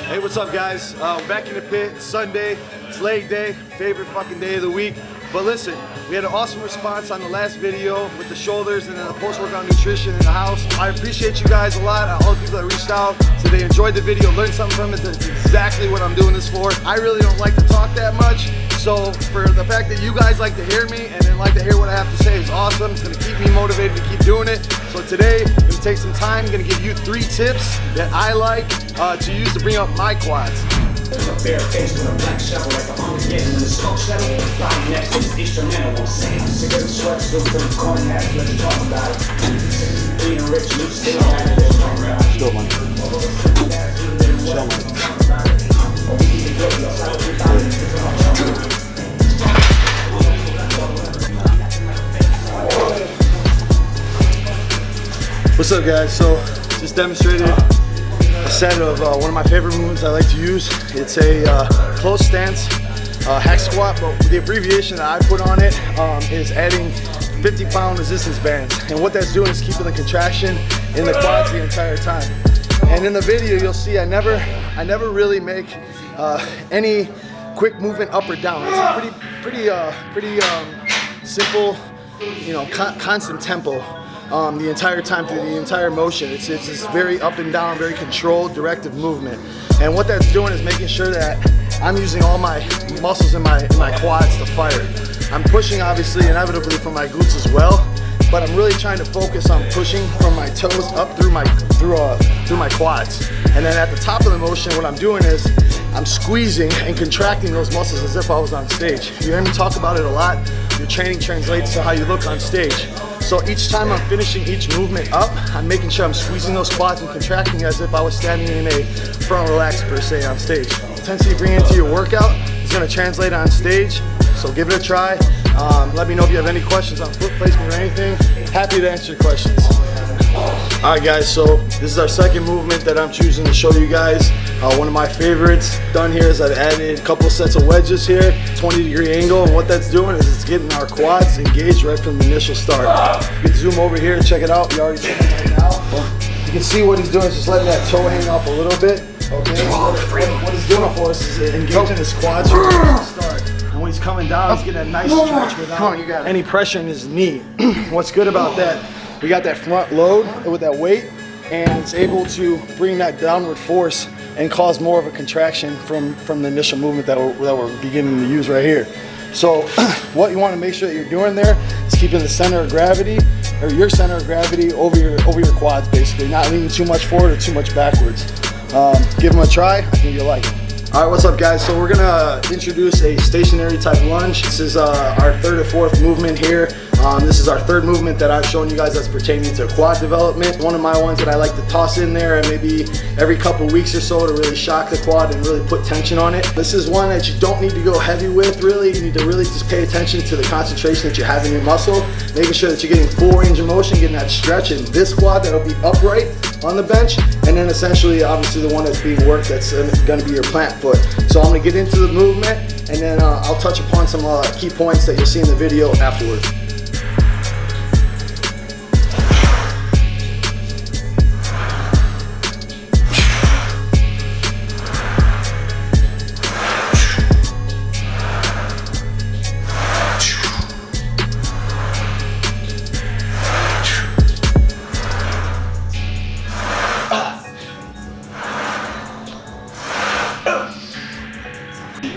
Hey, what's up, guys? Back in the pit. It's Sunday. It's leg day. Favorite fucking day of the week. But listen, we had an awesome response on the last video with the shoulders and then the post-workout nutrition in the house. I appreciate you guys a lot. All the people that reached out, so they enjoyed the video, learned something from it. That's exactly what I'm doing this for. I really don't like to talk that much. So for the fact that you guys like to hear me and then like to hear what I have to say is awesome. It's gonna keep me motivated to keep doing it. So today, I'm gonna take some time. I'm gonna give you 3 tips that I like to use to bring up my quads. A bare face with a black shovel like the Armageddon when the smoke settle. Flying next to this instrumental. I'm saying, cigarette sweat, still from the corn hat. Let's talk about it. Being rich, you still have it. Still money. Show money. What's up, guys? So just demonstrated a set of one of my favorite movements I like to use. It's a close stance hack squat, but the abbreviation that I put on it is adding 50-pound resistance bands. And what that's doing is keeping the contraction in the quads the entire time. And in the video, you'll see I never really make any quick movement up or down. It's a pretty simple, you know, constant tempo. The entire time through the entire motion. It's just very up and down, very controlled, directive movement. And what that's doing is making sure that I'm using all my muscles in my quads to fire. I'm pushing, obviously, inevitably from my glutes as well, but I'm really trying to focus on pushing from my toes up through my quads. And then at the top of the motion, what I'm doing is I'm squeezing and contracting those muscles as if I was on stage. You hear me talk about it a lot. Your training translates to how you look on stage. So each time I'm finishing each movement up, I'm making sure I'm squeezing those quads and contracting as if I was standing in a front relax per se on stage. The intensity you bring into your workout is going to translate on stage, so give it a try. Let me know if you have any questions on foot placement or anything. Happy to answer your questions. Alright guys, so this is our second movement that I'm choosing to show you guys. One of my favorites done here is I've added a couple sets of wedges here, 20-degree angle, and what that's doing is it's getting our quads engaged right from the initial start. You can zoom over here and check it out. You already see it right now. You can see what he's doing is just letting that toe hang off a little bit. Okay, what he's doing for us is engaging his quads from the start. And when he's coming down, he's getting a nice stretch without any pressure in his knee. What's good about that, we got that front load with that weight, and it's able to bring that downward force and cause more of a contraction from the initial movement that we're beginning to use right here. So what you want to make sure that you're doing there is keeping the center of gravity, or your center of gravity, over your quads, basically, not leaning too much forward or too much backwards. Give them a try. I think you'll like it. All right, what's up, guys? So we're gonna introduce a stationary type lunge. This is our third or fourth movement here. This is our third movement that I've shown you guys that's pertaining to quad development. One of my ones that I like to toss in there and maybe every couple weeks or so to really shock the quad and really put tension on it. This is one that you don't need to go heavy with, really. You need to really just pay attention to the concentration that you have in your muscle, making sure that you're getting full range of motion, getting that stretch in this quad that'll be upright on the bench, and then essentially, obviously, the one that's being worked that's gonna be your plant foot. So I'm gonna get into the movement, and then I'll touch upon some key points that you'll see in the video afterwards.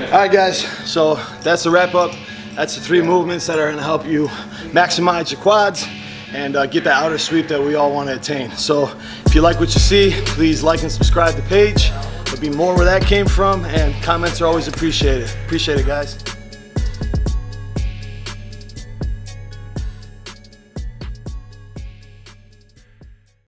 All right, guys, so that's the wrap up. That's the 3 movements that are gonna help you maximize your quads and get that outer sweep that we all wanna attain. So if you like what you see, please like and subscribe to the page. There'll be more where that came from, and comments are always appreciated. Appreciate it, guys.